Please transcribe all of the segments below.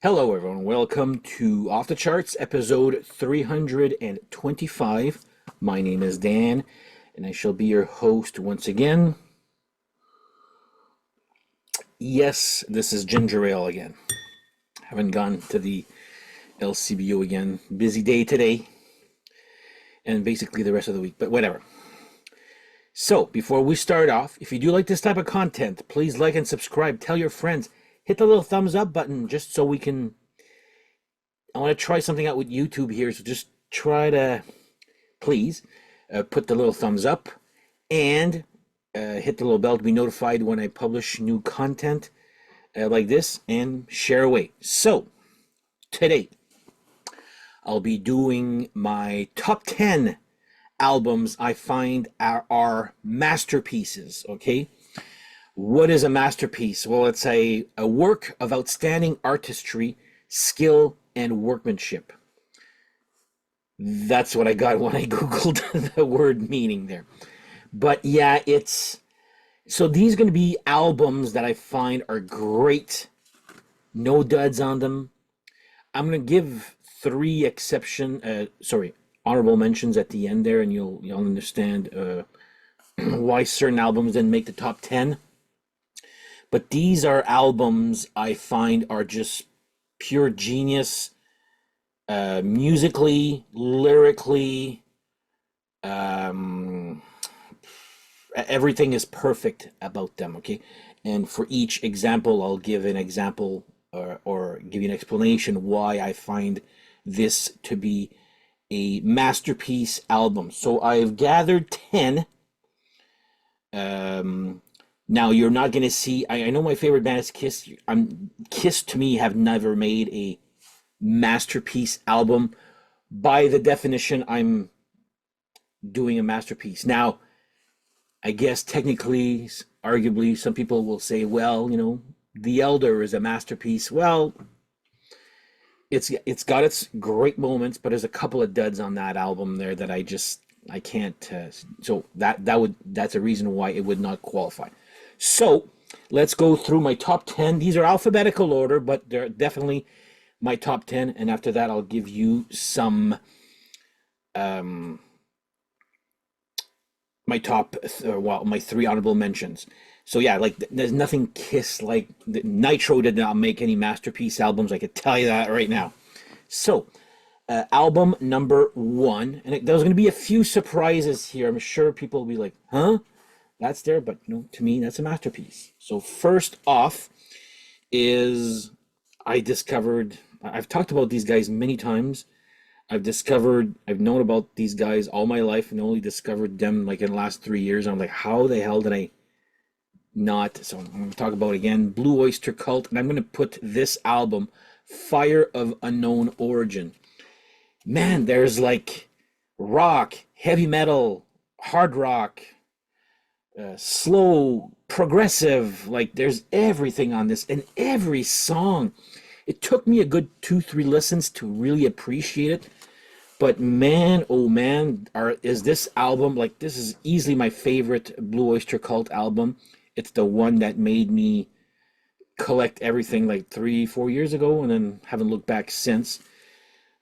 Hello, everyone. Welcome to Off the Charts, episode 325. My name is Dan, and I shall be your host once again. Yes, this is ginger ale again. Haven't gone to the LCBO again. Busy day today, and basically the rest of the week, but whatever. So, before we start off, if you do like this type of content, please like and subscribe. Tell your friends. Hit the little thumbs up button just so we can. I want to try something out with YouTube here, so just try to, please, put the little thumbs up and hit the little bell to be notified when I publish new content like this, and share away. So, today, I'll be doing my top 10 albums I find are masterpieces, okay? What is a masterpiece? Well, it's a work of outstanding artistry, skill, and workmanship. That's what I got when I Googled the word meaning there. But yeah, so these are going to be albums that I find are great. No duds on them. I'm going to give three honorable mentions at the end there, and you'll understand why certain albums didn't make the top 10. But these are albums I find are just pure genius, musically, lyrically, everything is perfect about them, okay? And for each example, I'll give an example or give you an explanation why I find this to be a masterpiece album. So I've gathered 10. Now you're not going to see, I know my favorite band is Kiss. Kiss to me have never made a masterpiece album. By the definition, I'm doing a masterpiece. Now, I guess technically, arguably, some people will say, well, The Elder is a masterpiece. Well, it's got its great moments, but there's a couple of duds on that album there that I can't. So that's a reason why it would not qualify. So let's go through my top 10. These are alphabetical order, but they're definitely my top 10. And after that, I'll give you some my three honorable mentions. So yeah, like there's nothing Kiss like. Nitro did not make any masterpiece albums. I could tell you that right now. So album number 1, and there's going to be a few surprises here. I'm sure people will be like, huh? That's there, but to me, that's a masterpiece. So first off is I've talked about these guys many times. I've known about these guys all my life and only discovered them like in the last 3 years. I'm like, how the hell did I not? So I'm going to talk about again, Blue Oyster Cult, and I'm going to put this album, Fire of Unknown Origin. Man, there's like rock, heavy metal, hard rock, slow, progressive, like there's everything on this, and every song. It took me a good 2-3 listens to really appreciate it. But man, oh man, is this album, like this is easily my favorite Blue Oyster Cult album. It's the one that made me collect everything like 3-4 years ago and then haven't looked back since.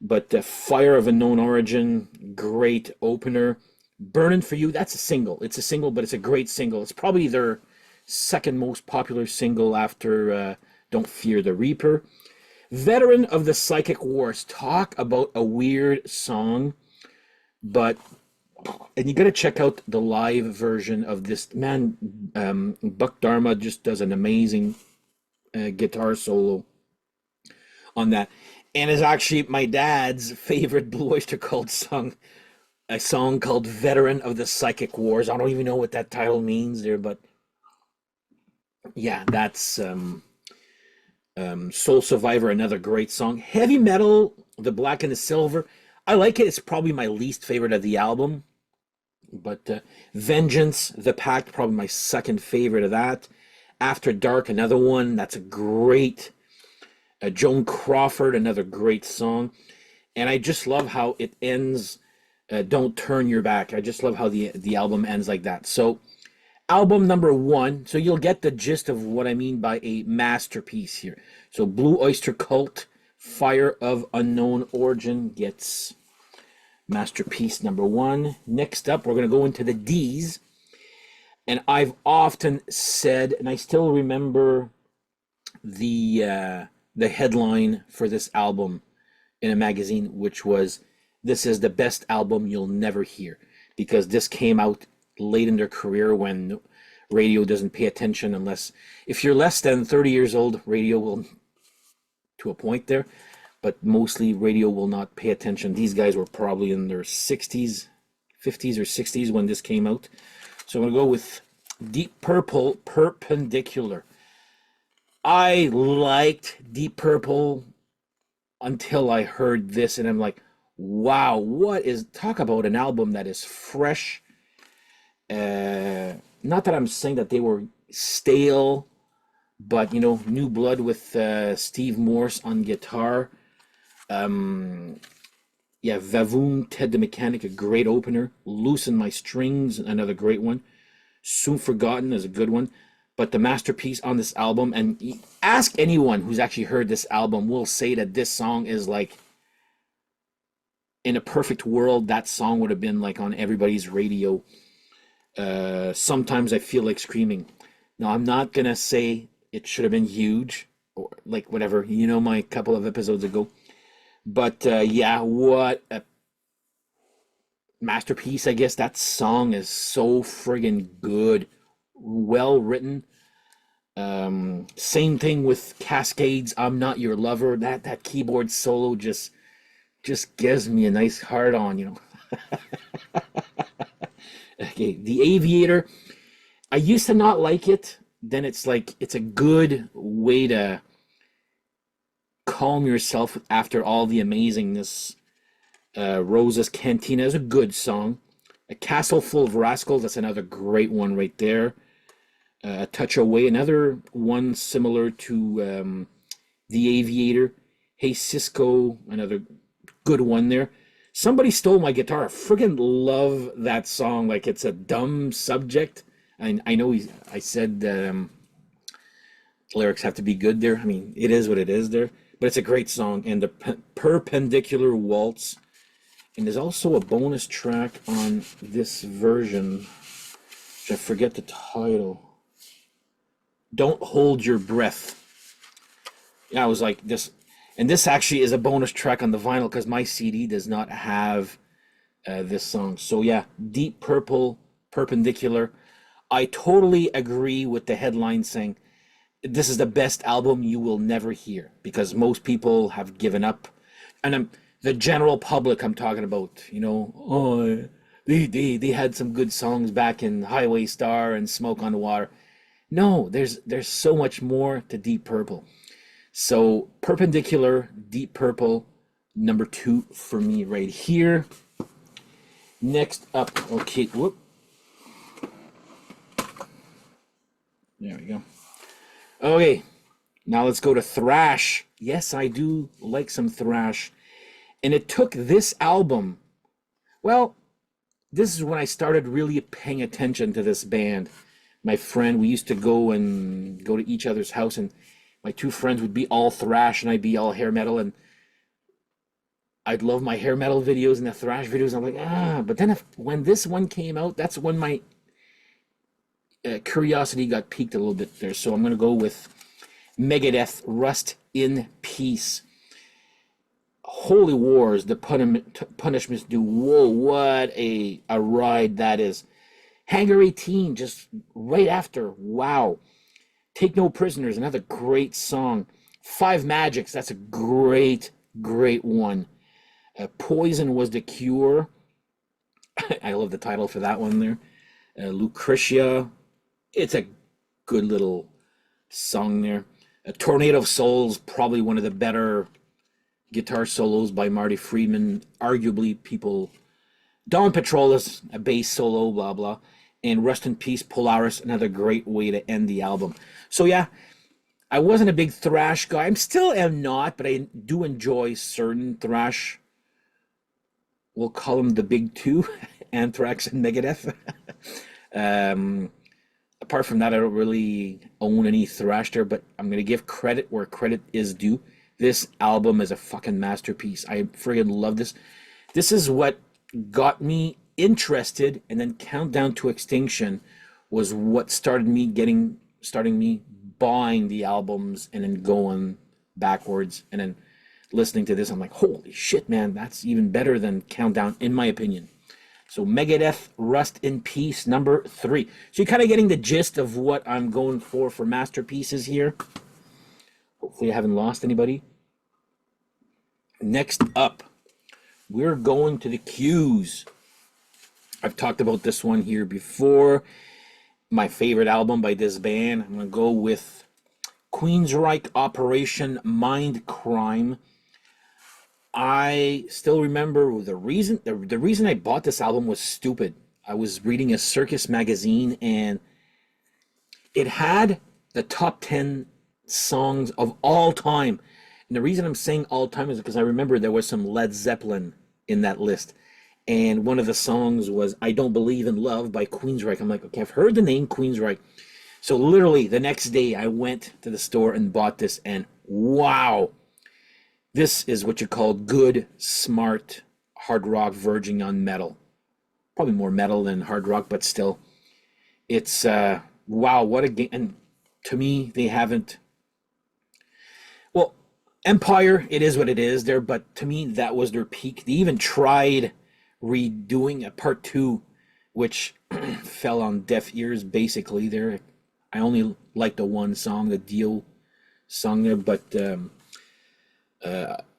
But the Fire of Unknown Origin, great opener. Burning for You, that's a single. It's a single, but it's a great single. It's probably their second most popular single after Don't Fear the Reaper. Veteran of the Psychic Wars, talk about a weird song, and you got to check out the live version of this. Man, Buck Dharma just does an amazing guitar solo on that, and is actually my dad's favorite Blue Oyster Cult song, a song called Veteran of the Psychic Wars. I don't even know what that title means there, but yeah, that's Soul Survivor, another great song. Heavy Metal, The Black and the Silver, I like it. It's probably my least favorite of the album. But Vengeance, The Pact, probably my second favorite of that. After Dark, another one. That's a great. Joan Crawford, another great song. And I just love how it ends. Don't Turn Your Back. I just love how the album ends like that. So album number 1. So you'll get the gist of what I mean by a masterpiece here. So Blue Oyster Cult, Fire of Unknown Origin gets masterpiece number 1. Next up, we're going to go into the D's. And I've often said, and I still remember the headline for this album in a magazine, which was, "This is the best album you'll never hear," because this came out late in their career when radio doesn't pay attention unless, if you're less than 30 years old, radio will, to a point there, but mostly radio will not pay attention. These guys were probably in their 60s, 50s or 60s when this came out. So I'm going to go with Deep Purple, Perpendicular. I liked Deep Purple until I heard this, and I'm like, wow, talk about an album that is fresh. Not that I'm saying that they were stale, but, new blood with Steve Morse on guitar. Vavoom, Ted the Mechanic, a great opener. Loosen My Strings, another great one. Soon Forgotten is a good one. But the masterpiece on this album, and ask anyone who's actually heard this album, will say that this song is like, in a perfect world, that song would have been like on everybody's radio. Sometimes I Feel Like Screaming. Now, I'm not going to say it should have been huge, or like whatever, my couple of episodes ago. But what a masterpiece, I guess. That song is so friggin' good. Well written. Same thing with Cascades, I'm Not Your Lover. That keyboard solo just gives me a nice hard on, Okay, The Aviator. I used to not like it. Then it's like, it's a good way to calm yourself after all the amazingness. Rosa's Cantina is a good song. A Castle Full of Rascals, that's another great one right there. A Touch Away, another one similar to The Aviator. Hey Cisco, another good one there. Somebody Stole My Guitar. I friggin' love that song. Like, it's a dumb subject. I know I said lyrics have to be good there. I mean, it is what it is there. But it's a great song. And the Perpendicular Waltz. And there's also a bonus track on this version, which I forget the title. Don't Hold Your Breath. Yeah, I was like, this. And this actually is a bonus track on the vinyl because my CD does not have this song. So yeah, Deep Purple, Perpendicular. I totally agree with the headline saying this is the best album you will never hear, because most people have given up. And the general public I'm talking about, they had some good songs back in Highway Star and Smoke on the Water. No, there's so much more to Deep Purple. So Perpendicular, Deep Purple, number 2 for me right here. Next up, okay, whoop. There we go. Okay, now let's go to thrash. Yes, I do like some thrash. And it took this album, well, this is when I started really paying attention to this band. My friend, we used to go to each other's house, and my 2 friends would be all thrash and I'd be all hair metal, and I'd love my hair metal videos and the thrash videos. I'm like, but then when this one came out, that's when my curiosity got piqued a little bit there. So I'm going to go with Megadeth, Rust in Peace. Holy Wars, the Punishments Do. Whoa, what a ride that is. Hangar 18, just right after. Wow. Take No Prisoners, another great song. Five Magics, that's a great one. Poison Was the Cure. I love the title for that one there. Lucretia, it's a good little song there. Tornado of Souls, probably one of the better guitar solos by Marty Friedman. Arguably, Dawn Patrol is a bass solo, blah, blah. And Rust in Peace, Polaris, another great way to end the album. So yeah, I wasn't a big thrash guy. I still am not, but I do enjoy certain thrash. We'll call them the big two, Anthrax and Megadeth. Apart from that, I don't really own any thrash there, but I'm going to give credit where credit is due. This album is a fucking masterpiece. I friggin' love this. This is what got me interested, and then Countdown to Extinction was what starting me buying the albums and then going backwards and then listening to this. I'm like, holy shit, man, that's even better than Countdown, in my opinion. So Megadeth, Rust in Peace, number 3. So you're kind of getting the gist of what I'm going for masterpieces here. Hopefully I haven't lost anybody. Next up, we're going to the Q's. I've talked about this one here before. My favorite album by this band. I'm going to go with Queensryche, Operation Mindcrime. I still remember the reason I bought this album was stupid. I was reading a circus magazine and it had the top 10 songs of all time. And the reason I'm saying all time is because I remember there was some Led Zeppelin in that list. And one of the songs was I Don't Believe in Love by Queensryche. I'm like, okay, I've heard the name Queensryche. So literally the next day I went to the store and bought this, and wow. This is what you call good, smart hard rock verging on metal. Probably more metal than hard rock, but still. It's, wow, what a game. And to me, they haven't... Well, Empire, it is what it is there, but to me, that was their peak. They even tried redoing a part 2, which fell on deaf ears, basically. There, I only liked the one song, the Dio song there, but...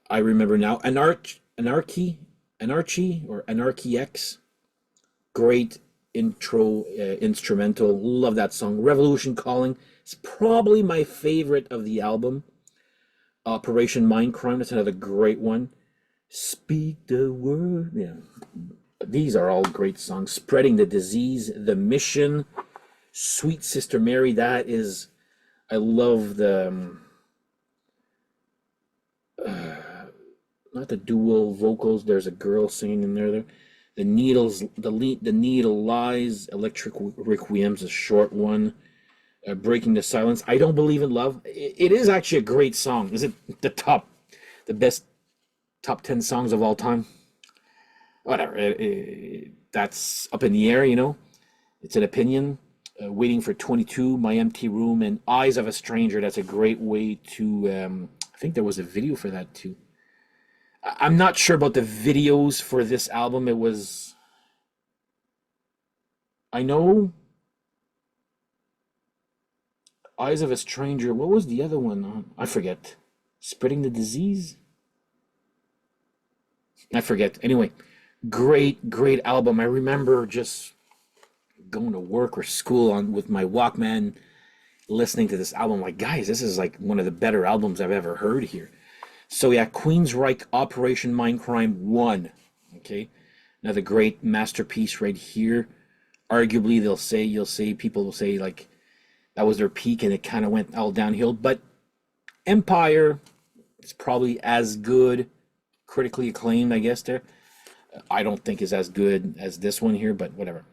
I remember now. Anarchy or Anarchy X. Great intro instrumental. Love that song. Revolution Calling. It's probably my favorite of the album. Operation Mindcrime. That's another great one. Speak the Word. Yeah. These are all great songs. Spreading the Disease. The Mission. Sweet Sister Mary. That is... I love the... not the dual vocals. There's a girl singing in there. The Needles, the Needle Lies, Electric Requiem's a short one. Breaking the Silence. I Don't Believe in Love. It is actually a great song. Is it the best top 10 songs of all time? Whatever. That's up in the air, you know. It's an opinion. Waiting for 22, My Empty Room, and Eyes of a Stranger. That's a great way to... I think there was a video for that too. I'm not sure about the videos for this album. It was... I know... Eyes of a Stranger. What was the other one? I forget. Spreading the Disease? I forget. Anyway, great album. I remember just going to work or school with my Walkman, listening to this album. Like, guys, this is like one of the better albums I've ever heard here. So yeah, Queensryche, Operation Mindcrime 1. Okay, another great masterpiece right here. Arguably, people will say like that was their peak and it kind of went all downhill. But Empire is probably as good, critically acclaimed, I guess. There, I don't think is as good as this one here, but whatever.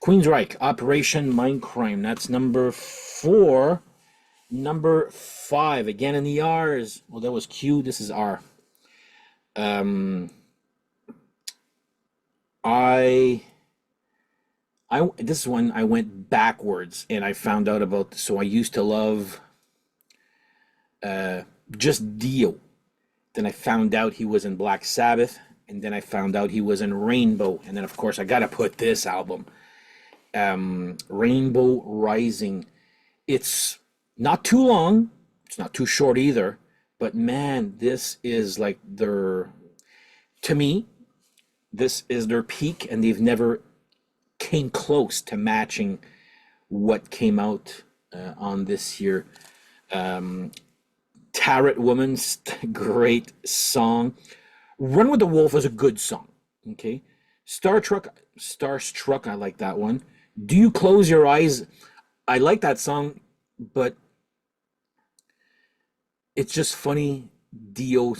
Queensryche, Operation Mindcrime. That's number 4. Number 5, again in the R's. Well, that was Q. This is R. This one I went backwards and I found out about. So I used to love just Dio. Then I found out he was in Black Sabbath, and then I found out he was in Rainbow, and then of course I gotta put this album, Rainbow Rising. It's not too long. It's not too short either. But man, this is like to me, this is their peak, and they've never came close to matching what came out on this here. Tarot Woman, great song. Run with the Wolf is a good song. Okay. Starstruck, I like that one. Do You Close Your Eyes? I like that song, but it's just funny Dio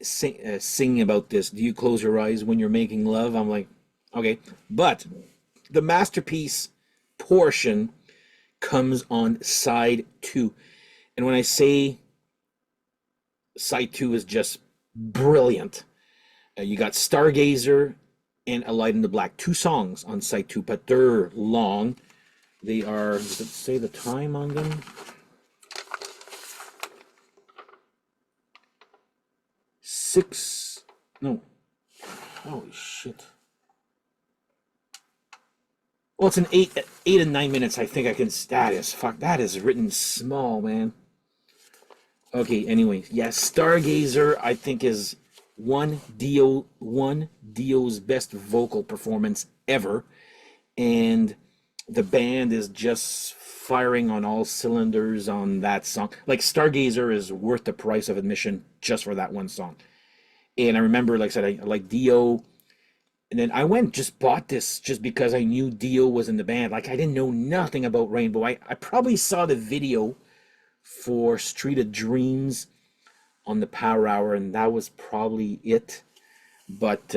singing about this. Do you close your eyes when you're making love? I'm like, okay. But the masterpiece portion comes on side 2. And when I say Side 2 is just brilliant. You got Stargazer and A Light in the Black, 2 songs on Side 2, but they're long. They are, does it say the time on them? 6, no, holy shit. Well, it's an 8 and 9 minutes. I think I can. That is written small, man. Okay. Anyway, yeah, Stargazer I think is one Dio's best vocal performance ever, and the band is just firing on all cylinders on that song. Like Stargazer is worth the price of admission just for that one song. And I remember, like I said, I like Dio. And then I went just bought this just because I knew Dio was in the band. Like I didn't know nothing about Rainbow. I probably saw the video for Street of Dreams on the Power Hour, and that was probably it. But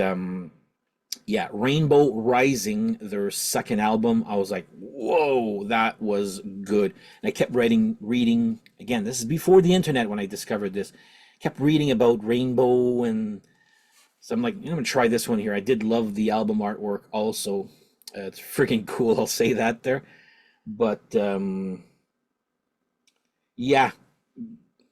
yeah, Rainbow Rising, their second album, I was like, whoa, that was good. And I kept reading again. This is before the internet when I discovered this. Kept reading about Rainbow, and so I'm like, I'm gonna try this one here. I did love the album artwork also. It's freaking cool, I'll say that there. But yeah,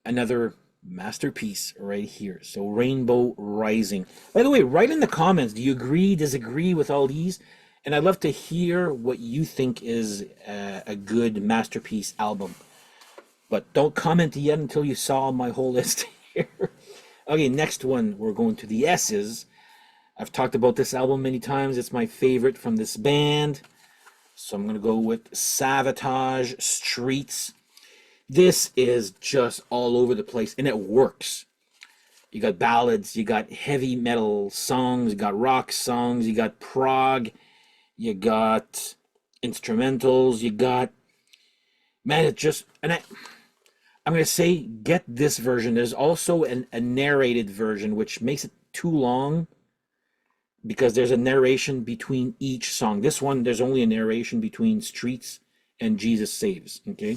another masterpiece right here. So Rainbow Rising. By the way, write in the comments, do you agree, disagree with all these? And I'd love to hear what you think is a good masterpiece album. But don't comment yet until you saw my whole list here. Okay, next one, we're going to the S's. I've talked about this album many times. It's my favorite from this band. So I'm going to go with Savatage, Streets. This is just all over the place, and it works. You got ballads, you got heavy metal songs, you got rock songs, you got prog, you got instrumentals, you got... Man, it just... I'm going to say, get this version. There's also a narrated version, which makes it too long because there's a narration between each song. This one, there's only a narration between Streets and Jesus Saves, okay?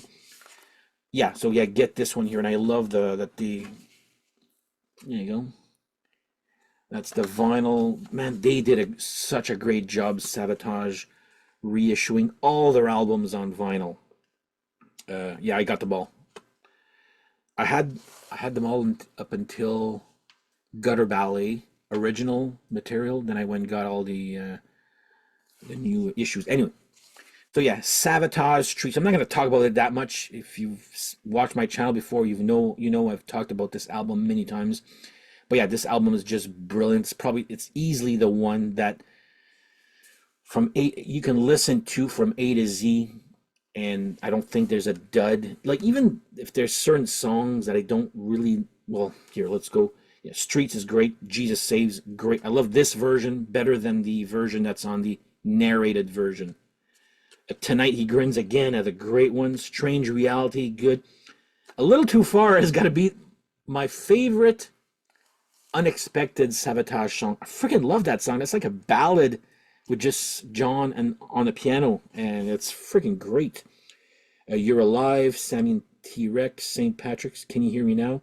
Yeah, so yeah, get this one here. And I love there you go. That's the vinyl. Man, they did such a great job, Savatage, reissuing all their albums on vinyl. Yeah, I got the ball. I had them all up until Gutter Ballet original material. Then I went and got all the new issues. Anyway, so yeah, Savatage Streets. I'm not going to talk about it that much. If you've watched my channel before, you know I've talked about this album many times. But yeah, this album is just brilliant. It's easily the one that you can listen to from A to Z. And I don't think there's a dud. Like, even if there's certain songs that I don't really... Well, here, let's go. Yeah, Streets is great. Jesus Saves, great. I love this version better than the version that's on the narrated version. Tonight He Grins Again are the great ones. Strange Reality, good. A Little Too Far has got to be my favorite unexpected Savatage song. I freaking love that song. It's like a ballad with just John and on the piano, and it's freaking great. You're Alive, Sammy T-Rex, St. Patrick's, Can You Hear Me Now?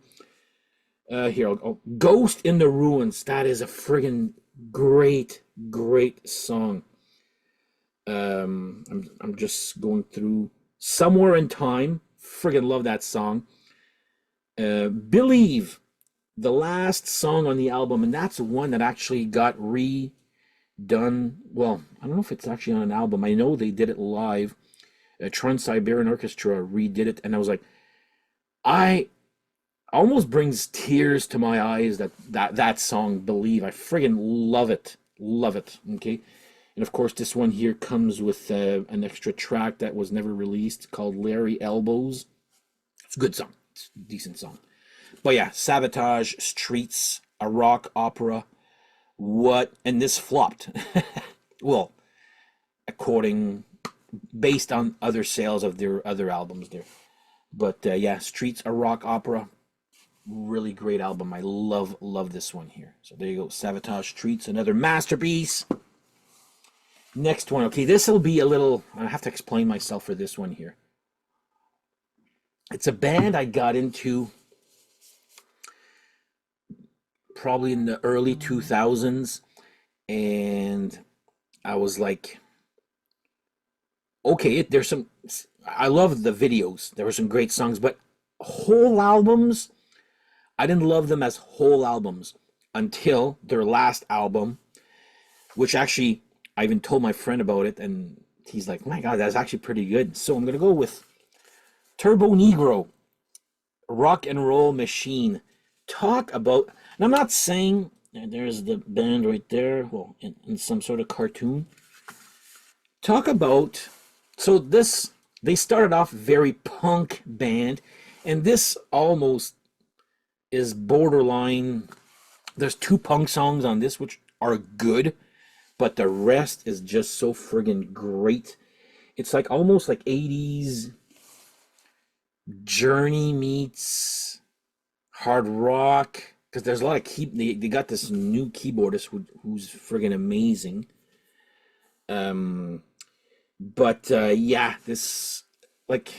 Here, Ghost in the Ruins. That is a friggin' great song. I'm just going through Somewhere in Time. Friggin' love that song. Believe, the last song on the album, and that's one that actually got redone. Well, I don't know if it's actually on an album. I know they did it live. Trans-Siberian Orchestra redid it, and I was like, I almost brings tears to my eyes that song, Believe. I friggin' love it. Okay. And of course, this one here comes with an extra track that was never released called Larry Elbows. It's a good song. It's a decent song. But yeah, Savatage, Streets, a rock opera. And this flopped. Well, based on other sales of their other albums there. But yeah, Streets, a rock opera. Really great album. I love this one here. So there you go. Savatage, Streets, another masterpiece. Next one. Okay, this will be a little... I have to explain myself for this one here. It's a band I got into probably in the early 2000s, and I was like, okay, there's some. I love the videos. There were some great songs, but whole albums, I didn't love them as whole albums until their last album, which actually I even told my friend about it, and he's like, "My God, that's actually pretty good." So I'm gonna go with Turbonegro, Rock and Roll Machine. Talk about, and I'm not saying there's the band right there, well, in some sort of cartoon. Talk about, so this, they started off very punk band, and this almost is borderline. There's two punk songs on this which are good, but the rest is just so friggin' great. It's like almost like 80s Journey meets hard rock, because there's a lot of they got this new keyboardist who's friggin' amazing. Um, but yeah, this, like,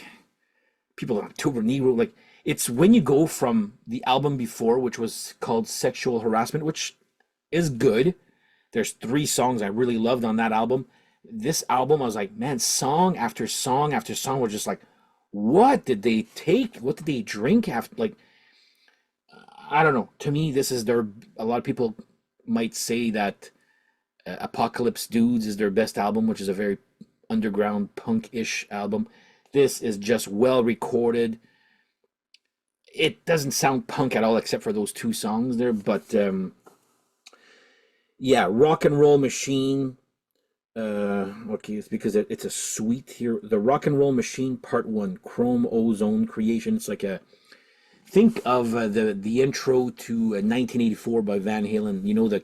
people on Turbonegro, like, it's when you go from the album before, which was called Sexual Harassment, which is good. There's 3 songs I really loved on that album. This album, I was like, man, song after song after song were just like, what did they take? What did they drink after? Like, I don't know. To me, this is their. A lot of people might say that Apocalypse Dudes is their best album, which is a very underground punk-ish album. This is just well recorded. It doesn't sound punk at all, except for those 2 songs there. But yeah, Rock and Roll Machine. Okay, it's because it's a suite here. The Rock and Roll Machine Part 1, Chrome Ozone Creation. It's like a, think of the intro to 1984 by Van Halen. You know, the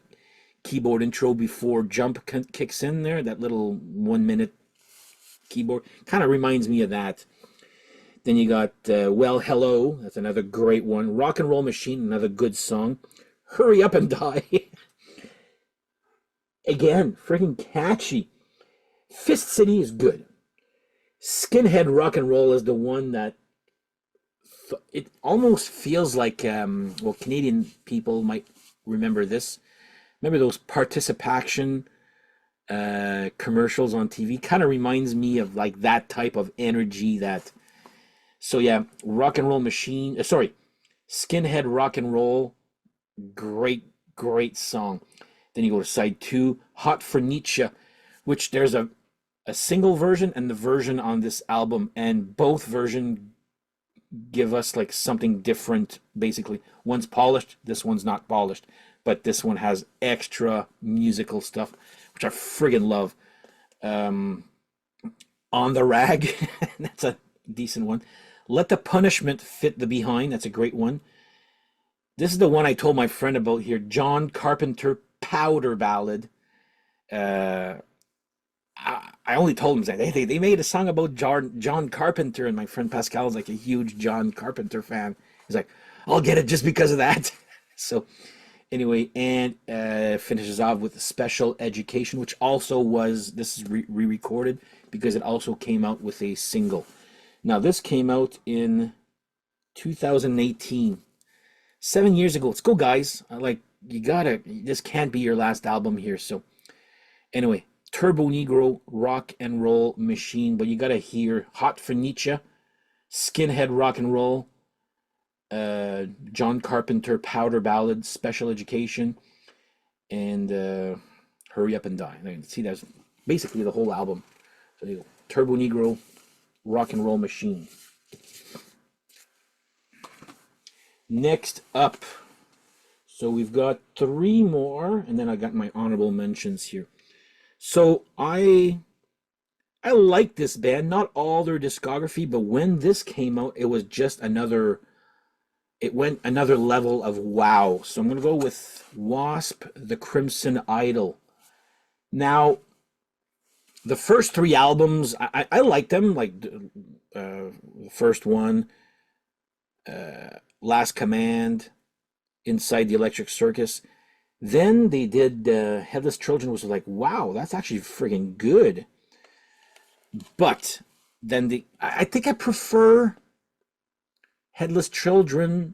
keyboard intro before Jump kicks in there, that little 1 minute keyboard. Kind of reminds me of that. Then you got Well Hello, that's another great one. Rock and Roll Machine, another good song. Hurry Up and Die. Again, freaking catchy. Fist City is good. Skinhead Rock and Roll is the one that it almost feels like, well, Canadian people might remember this. Remember those participation commercials on TV? Kind of reminds me of like that type of energy. That, so yeah, Rock and Roll Machine. Sorry, Skinhead Rock and Roll, great song. Then you go to side 2, Hot for Nietzsche, which there's a single version and the version on this album, and both versions give us like something different. Basically, one's polished, this one's not polished, but this one has extra musical stuff, which I friggin' love. On the Rag, that's a decent one. Let the Punishment Fit the Behind, that's a great one. This is the one I told my friend about here, John Carpenter Powder Ballad. I only told him that they made a song about John Carpenter, and my friend Pascal is like a huge John Carpenter fan. He's like, I'll get it just because of that. So anyway, and finishes off with Special Education, which also was, this is re-recorded because it also came out with a single. Now this came out in 2018, 7 years ago. Let's go, guys. Like, this can't be your last album here. So anyway, Turbonegro Rock and Roll Machine, but you gotta hear Hot for Nietzsche, Skinhead Rock and Roll, John Carpenter Powder Ballad, Special Education, and Hurry Up and Die. And see, that's basically the whole album. So there you go. Turbonegro Rock and Roll Machine. Next up, so we've got 3 more, and then I got my honorable mentions here. So I like this band, not all their discography, but when this came out, it was just it went another level of wow. So I'm going to go with WASP, The Crimson Idol. Now, the first 3 albums, I like them, like the first one, Last Command, Inside the Electric Circus. Then they did Headless Children, which was like, wow, that's actually friggin' good. But then I think I prefer Headless Children,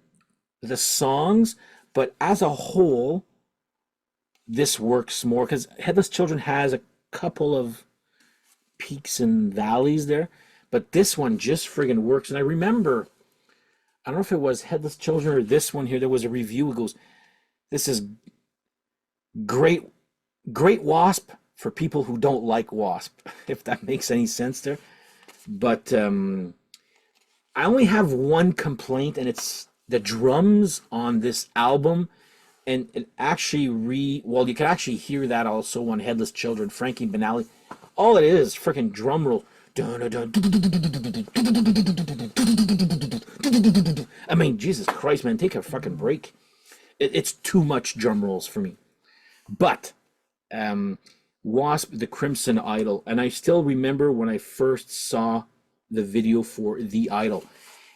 the songs, But as a whole, this works more because Headless Children has a couple of peaks and valleys there, but this one just friggin' works. And I remember, I don't know if it was Headless Children or this one here, there was a review. It goes, this is great, great Wasp for people who don't like Wasp, if that makes any sense there. But I only have one complaint, and it's the drums on this album. And it actually well, you can actually hear that also on Headless Children, Frankie Benali. All it is freaking drum roll. I mean, Jesus Christ, man, take a fucking break. It's too much drum rolls for me. But Wasp, the Crimson Idol, and I still remember when I first saw the video for The Idol,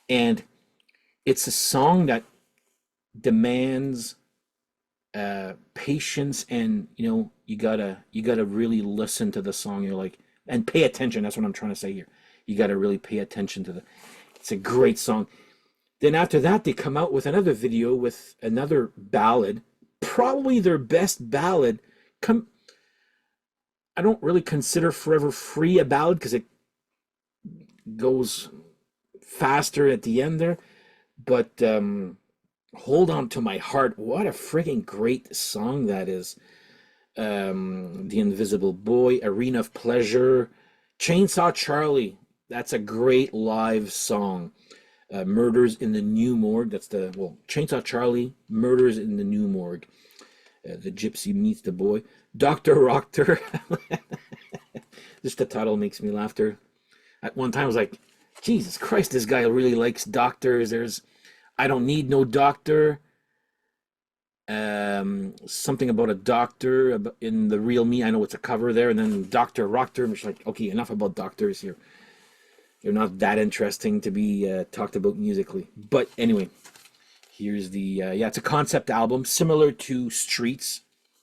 and it's a song that demands patience, and you gotta really listen to the song. You're like, and pay attention. That's what I'm trying to say here. You gotta really pay attention to it's a great song. Then after that, they come out with another video with another ballad, probably their best ballad. I don't really consider Forever Free a ballad because it goes faster at the end there, but Hold On to My Heart, what a freaking great song that is. The Invisible Boy, Arena of Pleasure, Chainsaw Charlie, that's a great live song. Murders in the New Morgue, that's Chainsaw Charlie, Murders in the New Morgue. The Gypsy Meets the Boy. Dr. Rocker, just the title makes me laugh there. At one time I was like, Jesus Christ, this guy really likes doctors. There's I Don't Need No Doctor. Something about a doctor in The Real Me. I know it's a cover there. And then Dr. Rocker. I'm just like, okay, enough about doctors here. They're not that interesting to be talked about musically. But anyway, here's the... it's a concept album similar to Streets,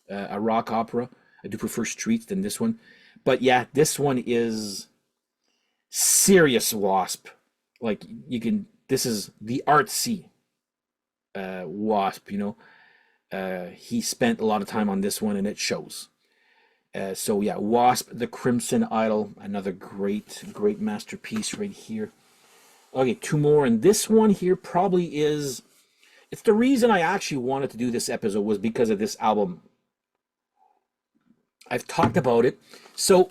a rock opera. I do prefer Streets than this one. But yeah, this one is serious Wasp. Like, this is the artsy Wasp, he spent a lot of time on this one, and it shows. So yeah, Wasp, the Crimson Idol, another great masterpiece right here. Okay, two more, and this one here probably is... It's the reason I actually wanted to do this episode was because of this album. I've talked about it. So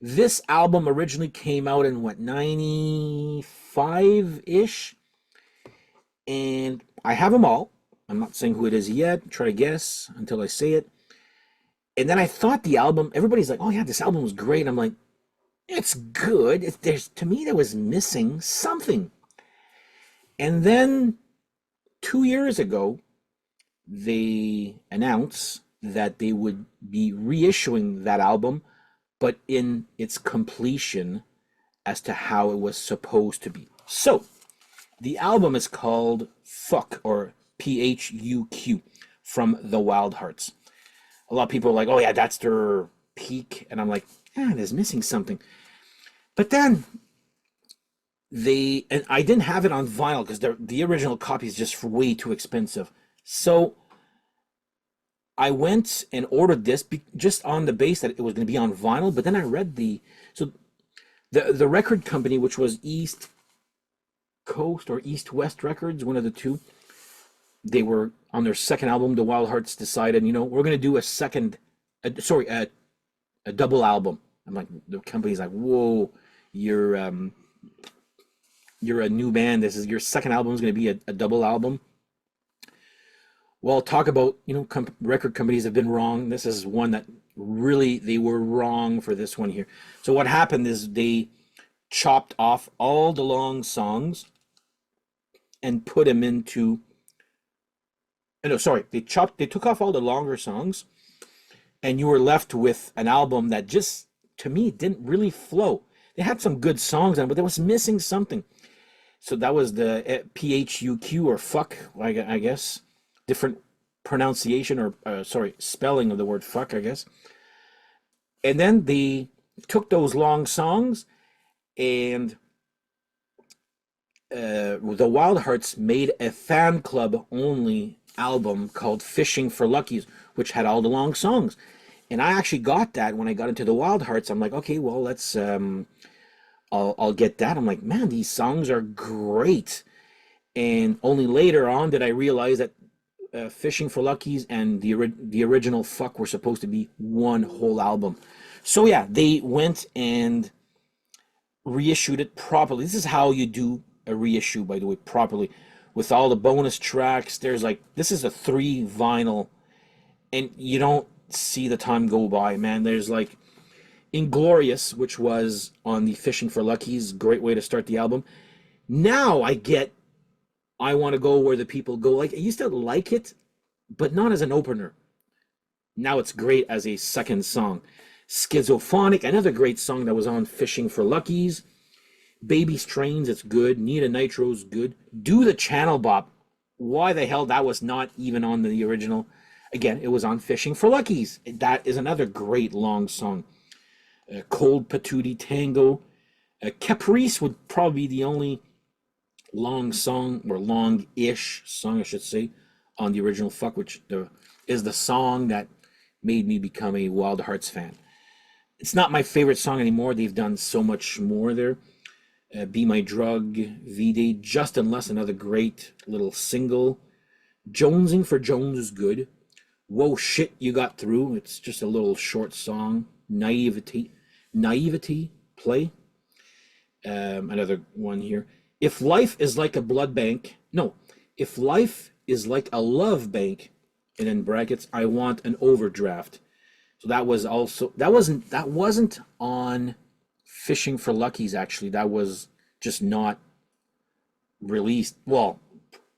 this album originally came out in 95-ish, and I have them all. I'm not saying who it is yet. Try to guess until I say it. And then I thought the album, everybody's like, oh yeah, this album was great. I'm like, it's good. To me, there was missing something. And then 2 years ago, they announced that they would be reissuing that album, but in its completion as to how it was supposed to be. So, the album is called PHUQ, or PHUQ, from the Wildhearts. A lot of people are like, oh yeah, that's their peak. And I'm like, there's missing something. But then, and I didn't have it on vinyl because the original copy is just way too expensive. So, I went and ordered this just on the base that it was going to be on vinyl, but then I read the record company, which was East Coast or East West Records, one of the two. They were on their second album. The Wildhearts decided, we're going to do a double album. I'm like, the company's like, whoa, you're a new band. This is your second album is going to be a double album. Well, talk about, record companies have been wrong. This is one that really, they were wrong for this one here. So what happened is they chopped off all the long songs and put them into... they took off all the longer songs, and you were left with an album that just, to me, didn't really flow. They had some good songs on it, but there was missing something. So that was the PHUQ, or fuck, I guess. Different pronunciation, or spelling of the word fuck, I guess. And then they took those long songs and the Wildhearts made a fan club only album called Fishing for Luckies, which had all the long songs. And I actually got that when I got into the Wildhearts. I'm like, okay, well, let's I'll get that. I'm like, man, these songs are great. And only later on did I realize that Fishing for Luckies and the original Fuck were supposed to be one whole album. So yeah, they went and reissued it properly. This is how you do a reissue, by the way, properly, with all the bonus tracks. There's like, this is a 3 vinyl, and you don't see the time go by, man. There's like Inglorious, which was on the Fishing for Luckies, great way to start the album. Now I get I Want to Go Where the People Go. Like, I used to like it, but not as an opener. Now it's great as a second song. Schizophonic, another great song that was on Fishing for Luckies. Baby Strains, it's good. Nita Nitro's good. Do the Channel Bop. Why the hell that was not even on the original? Again, it was on Fishing for Luckies. That is another great long song. Cold Patootie Tango. Caprice would probably be the only long song, or long-ish song, I should say, on the original Fuck, which is the song that made me become a Wildhearts fan. It's not my favorite song anymore. They've done so much more there. Be My Drug, V-Day, Just Unless, another great little single. Jonesing for Jones is good. Whoa Shit You Got Through, it's just a little short song. Naivety, Play. Another one here. If Life is Like a Blood Bank, no, If Life is Like a Love Bank, and in brackets, I Want an Overdraft. So that was also, that wasn't on Fishing for Luckies, actually. That was just not released. Well,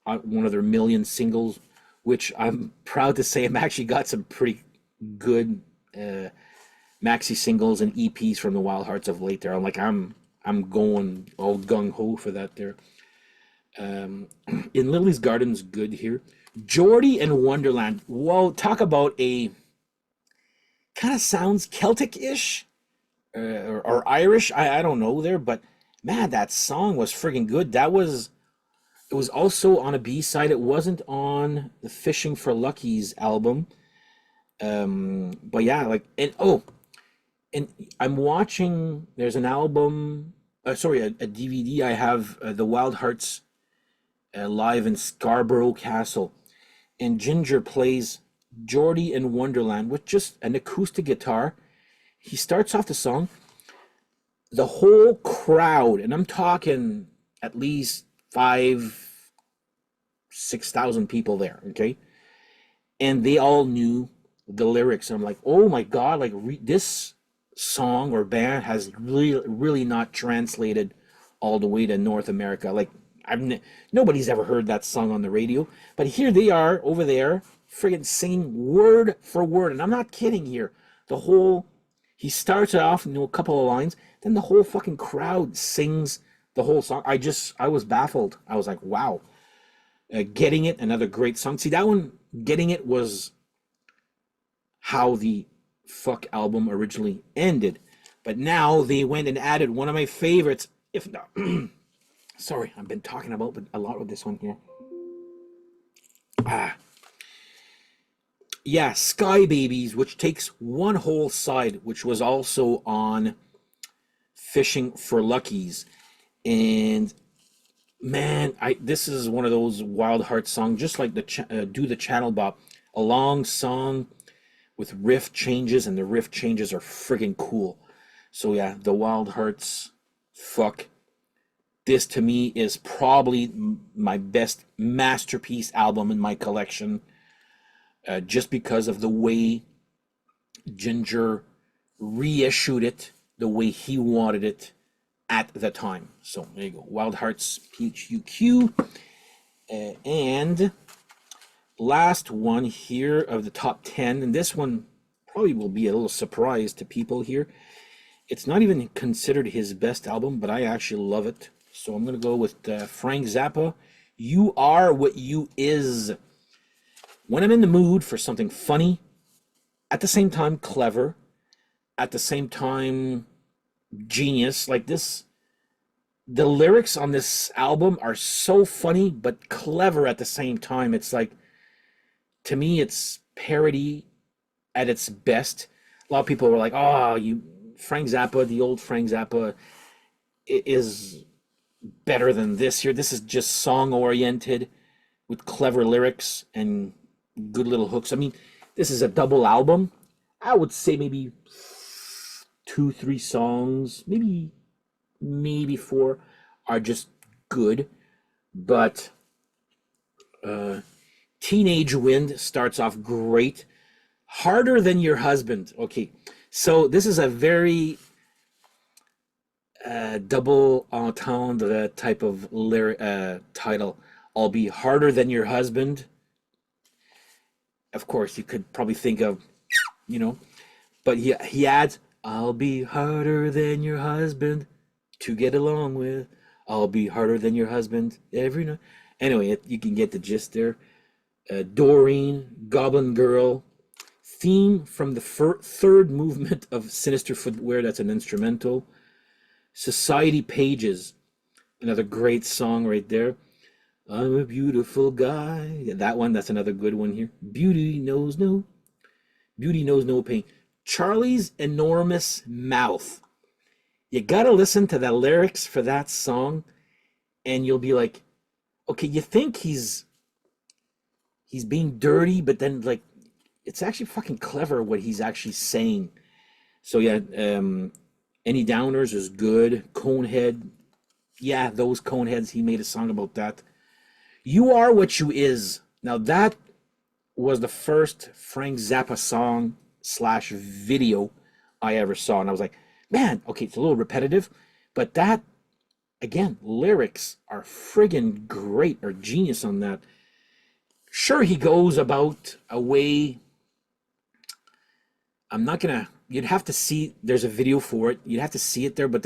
one of their million singles, which I'm proud to say I've actually got some pretty good maxi singles and EPs from the Wildhearts of late there. I'm going all gung-ho for that there. In Lily's Garden's good here. Geordie and Wonderland. Well, talk about a kind of sounds Celtic-ish or Irish. I don't know there, but man, that song was friggin' good. It was also on a B-side. It wasn't on the Fishing for Luckies album. But yeah, like, and I'm watching, there's an album, a DVD. I have the Wildhearts live in Scarborough Castle, and Ginger plays Geordie in Wonderland with just an acoustic guitar. He starts off the song. The whole crowd, and I'm talking at least 6,000 people there, okay? And they all knew the lyrics. And I'm like, oh my God, like this song or band has really not translated all the way to North America. Like, nobody's ever heard that song on the radio, but here they are over there friggin' singing word for word. And I'm not kidding here. He starts it off, a couple of lines, then the whole fucking crowd sings the whole song. I was baffled. I was like, wow. Getting It, another great song. See, that one, Getting It, was how the Fuck album originally ended. But now they went and added one of my favorites, if not... Sorry, I've been talking about a lot with this one here. Yeah, Sky Babies, which takes one whole side, which was also on Fishing for Luckies. And man, this is one of those Wildhearts songs, just like the Do the Channel Bop, a long song with riff changes, and the riff changes are friggin' cool. So yeah, the Wildhearts, Fuck. This to me is probably my best masterpiece album in my collection, just because of the way Ginger reissued it, the way he wanted it at the time. So there you go, Wildhearts, PHUQ. And last one here of the top 10, and this one probably will be a little surprise to people here. It's not even considered his best album, but I actually love it. So I'm going to go with Frank Zappa, You Are What You Is. When I'm in the mood for something funny, at the same time clever, at the same time genius, like this the lyrics on this album are so funny but clever at the same time. It's like, to me, it's parody at its best. A lot of people were like, "Oh, you Frank Zappa, the old Frank Zappa is better than this here. This is just song oriented with clever lyrics and good little hooks." I mean, this is a double album. I would say maybe two, three songs, maybe four are just good, but Teenage Wind starts off great. Harder Than Your Husband. Okay, so this is a very double entendre type of title. I'll be harder than your husband. Of course, you could probably think of, but he adds, I'll be harder than your husband to get along with. I'll be harder than your husband every night. Anyway, you can get the gist there. Doreen, Goblin Girl, theme from the third movement of Sinister Footwear. That's an instrumental. Society Pages, another great song right there. I'm a beautiful guy. Yeah, that one, that's another good one here. Beauty knows no pain. Charlie's Enormous Mouth. You gotta listen to the lyrics for that song, and you'll be like, okay, you think he's being dirty, but then like it's actually fucking clever what he's actually saying. So yeah, Any Downers is good. Conehead, yeah, those Coneheads, he made a song about that. You Are What You Is. Now that was the first Frank Zappa song / video I ever saw, and I was like, man, okay, it's a little repetitive, but that, again, lyrics are friggin' great, or genius on that. Sure, he goes about a way. You'd have to see, there's a video for it. You'd have to see it there, but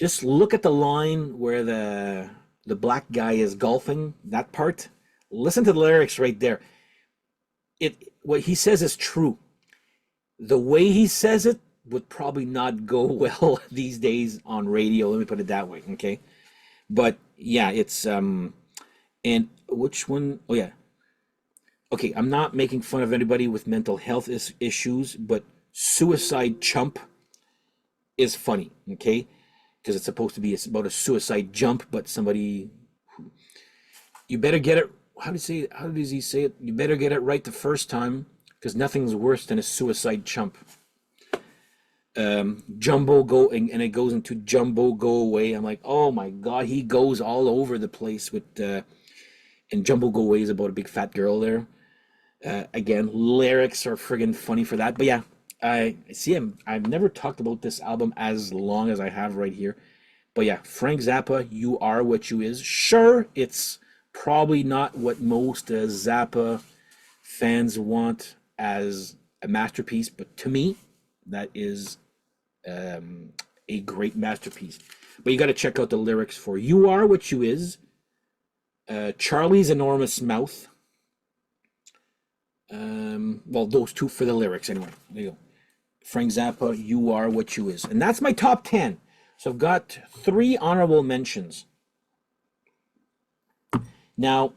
just look at the line where the black guy is golfing, that part. Listen to the lyrics right there. What he says is true. The way he says it would probably not go well these days on radio. Let me put it that way, okay? But yeah, it's and which one? Oh yeah. Okay, I'm not making fun of anybody with mental health issues, but Suicide Chump is funny, okay? Because it's supposed to be about a suicide jump, but somebody, you better get it. How does he say it? You better get it right the first time, because nothing's worse than a suicide chump. Jumbo go, and it goes into Jumbo Go Away. I'm like, oh my god, he goes all over the place with and Jumbo Go Away is about a big fat girl there. Again, lyrics are friggin' funny for that. But yeah, I see him. I've never talked about this album as long as I have right here. But yeah, Frank Zappa, You Are What You Is. Sure, it's probably not what most Zappa fans want as a masterpiece, but to me, that is a great masterpiece. But you got to check out the lyrics for You Are What You Is, Charlie's Enormous Mouth. Well, those two for the lyrics anyway. There you go. Frank Zappa, You Are What You Is. And that's my top 10. So I've got 3 honorable mentions. Now,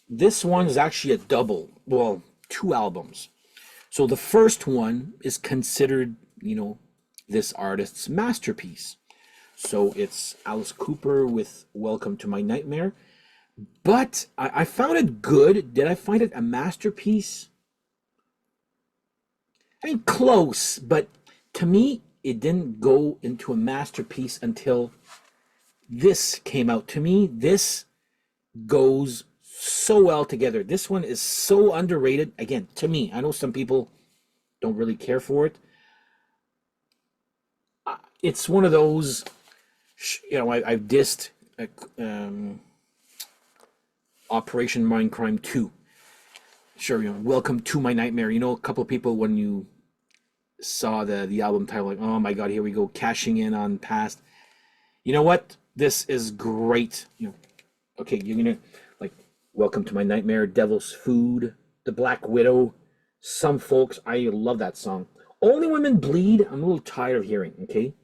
this one is actually a double. Well, 2 albums. So the first one is considered, this artist's masterpiece. So it's Alice Cooper with Welcome to My Nightmare. But I found it good. Did I find it a masterpiece? I mean, close, but to me, it didn't go into a masterpiece until this came out. To me, this goes so well together. This one is so underrated. Again, to me, I know some people don't really care for it. It's one of those, I've dissed Operation Mindcrime 2. Sure, Welcome to My Nightmare. A couple of people, when you saw the album title, like, oh my god, here we go, cashing in on past. You know what? This is great. Okay, you're gonna like Welcome to My Nightmare, Devil's Food, The Black Widow. Some folks, I love that song. Only Women Bleed, I'm a little tired of hearing, okay?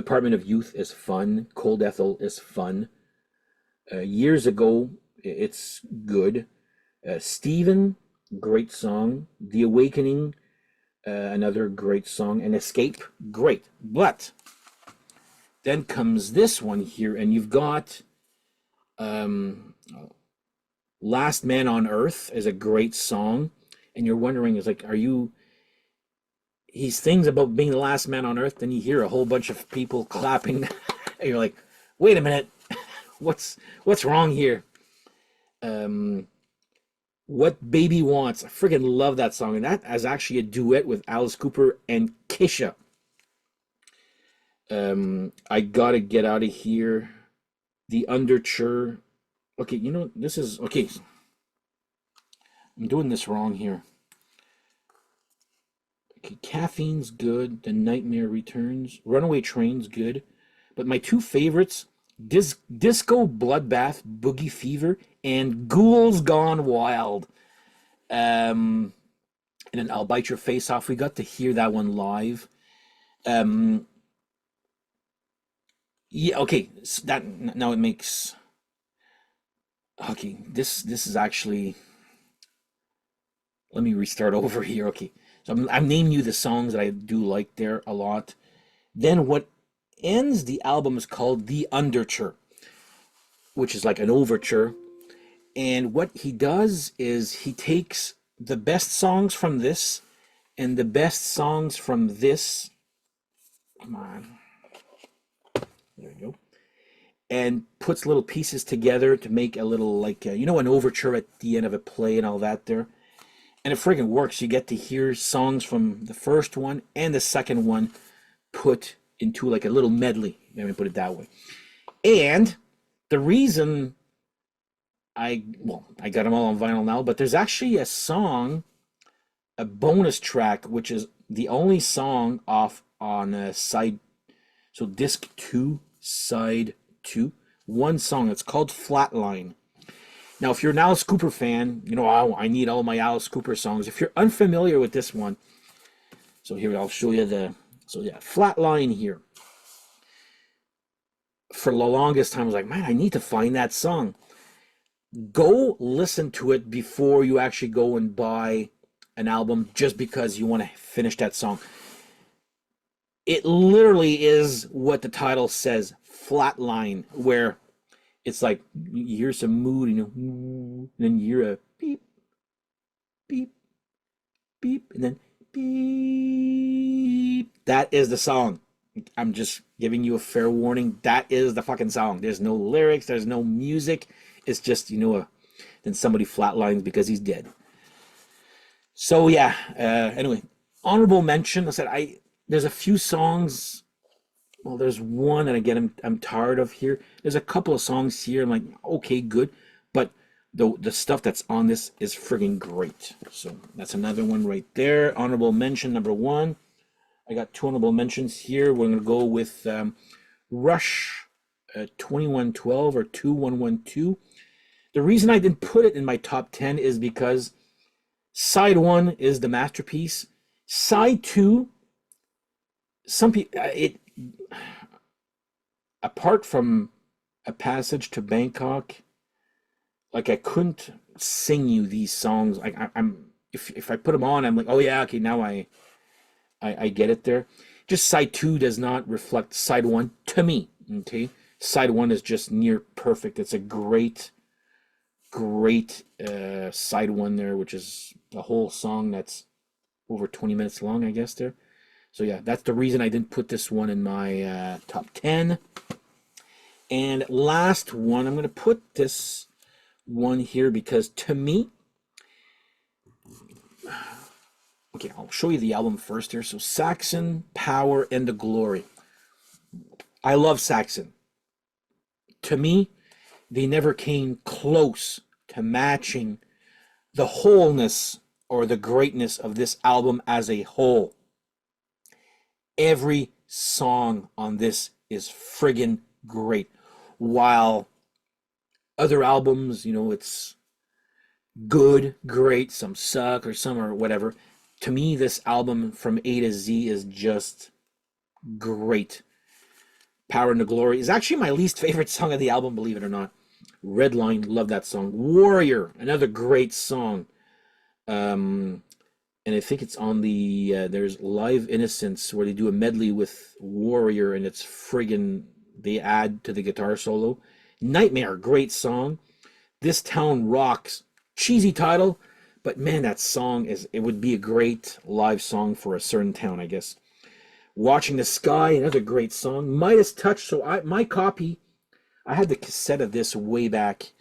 Department of Youth is fun. Cold Ethel is fun. Years ago, it's good. Steven, great song. The Awakening, another great song. And Escape, great. But then comes this one here, and you've got Last Man on Earth is a great song. And you're wondering, is like, are you... He sings about being the last man on Earth, then you hear a whole bunch of people clapping. And you're like, wait a minute, what's wrong here? What Baby Wants. I friggin' love that song. And that is actually a duet with Alice Cooper and Kesha. I Gotta Get Out of Here. The Underture. Okay, you know, this is... Okay, I'm doing this wrong here. Okay, Caffeine's good. The Nightmare Returns. Runaway Train's good. But my two favorites, Disco Bloodbath, Boogie Fever, and Ghouls Gone Wild. And then I'll Bite Your Face Off. We got to hear that one live. Yeah, okay. So that now it makes... Okay, this is actually... Let me restart over here. Okay. So I'm naming you the songs that I do like there a lot. Then what ends the album is called The Underture, which is like an overture. And what he does is he takes the best songs from this and the best songs from this. Come on. There we go. And puts little pieces together to make a little, like, you know, an overture at the end of a play and all that there. And it friggin' works. You get to hear songs from the first one and the second one put into like a little medley. Let me put it that way. And the reason I got them all on vinyl now, but there's actually a song, a bonus track, which is the only song off on side, so disc 2, side 2. One song. It's called Flatline. Now, if you're an Alice Cooper fan, you know, I need all my Alice Cooper songs. If you're unfamiliar with this one, so here, I'll show you the... So, yeah, Flatline here. For the longest time, I was like, man, I need to find that song. Go listen to it before you actually go and buy an album just because you want to finish that song. It literally is what the title says, Flatline, where... It's like you hear some mood, you know, and then you hear a beep, beep, beep, and then beep. That is the song. I'm just giving you a fair warning. That is the fucking song. There's no lyrics. There's no music. It's just, you know, then somebody flatlines because he's dead. So yeah. Anyway, honorable mention. I said there's a few songs. Well, there's one that again I'm tired of here. There's a couple of songs here. I'm like, okay, good, but the stuff that's on this is friggin' great. So that's another one right there. Honorable mention number 1. I got 2 honorable mentions here. We're gonna go with Rush 2112 or 2112. The reason I didn't put it in my top 10 is because side 1 is the masterpiece. Side 2, some people apart from A Passage to Bangkok, like I couldn't sing you these songs. I'm if I put them on, I'm like, oh yeah, okay, now I get it there. Just side 2 does not reflect side 1 to me. Okay, side 1 is just near perfect. It's a great side 1 there, which is a whole song that's over 20 minutes long, I guess there. So yeah, that's the reason I didn't put this one in my top 10. And last one, I'm going to put this one here because to me, okay, I'll show you the album first here. So Saxon, Power, and the Glory. I love Saxon. To me, they never came close to matching the wholeness or the greatness of this album as a whole. Every song on this is friggin' great. While other albums, you know, it's good, great, some suck or some or whatever. To me, this album from A to Z is just great. Power and the Glory is actually my least favorite song of the album, believe it or not. Redline, love that song. Warrior, another great song. And I think it's on the there's Live Innocence where they do a medley with Warrior, and it's friggin' they add to the guitar solo. Nightmare, great song. This Town Rocks, cheesy title, but man, that song it would be a great live song for a certain town, I guess. Watching the Sky, another great song. Midas Touch, so my copy, I had the cassette of this way back.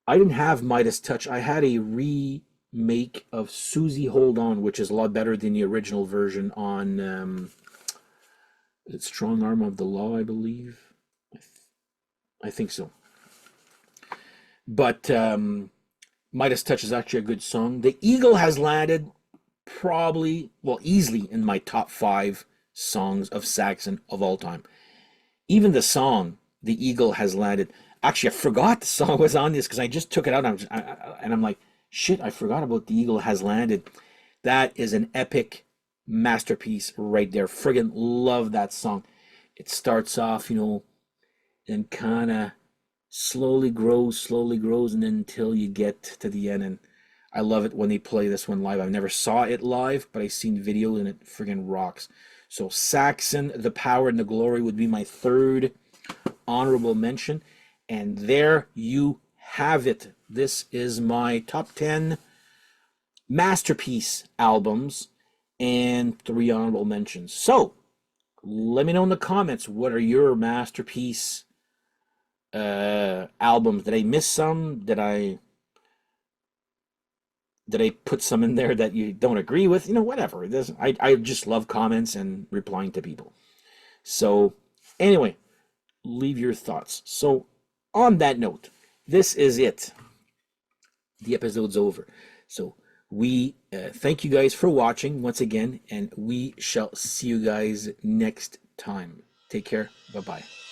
I didn't have Midas Touch. I had a remake of Susie Hold On, which is a lot better than the original version on is it Strong Arm of the Law, I believe. I think so. But Midas Touch is actually a good song. The Eagle Has Landed, probably, well, easily in my top 5 songs of Saxon of all time. Even the song, The Eagle Has Landed. Actually, I forgot the song was on this because I just took it out and I'm like, shit, I forgot about The Eagle Has Landed. That is an epic masterpiece right there. Friggin' love that song. It starts off, and kind of slowly grows, and then until you get to the end. And I love it when they play this one live. I've never saw it live, but I've seen videos and it friggin' rocks. So Saxon, The Power and the Glory would be my third honorable mention. And there you have it. This is my top 10 masterpiece albums and 3 honorable mentions. So let me know in the comments, what are your masterpiece albums? Did I miss some? Did I put some in there that you don't agree with? Whatever. I just love comments and replying to people. So anyway, leave your thoughts. So on that note, this is it. The episode's over. So we thank you guys for watching once again, and we shall see you guys next time. Take care. Bye-bye.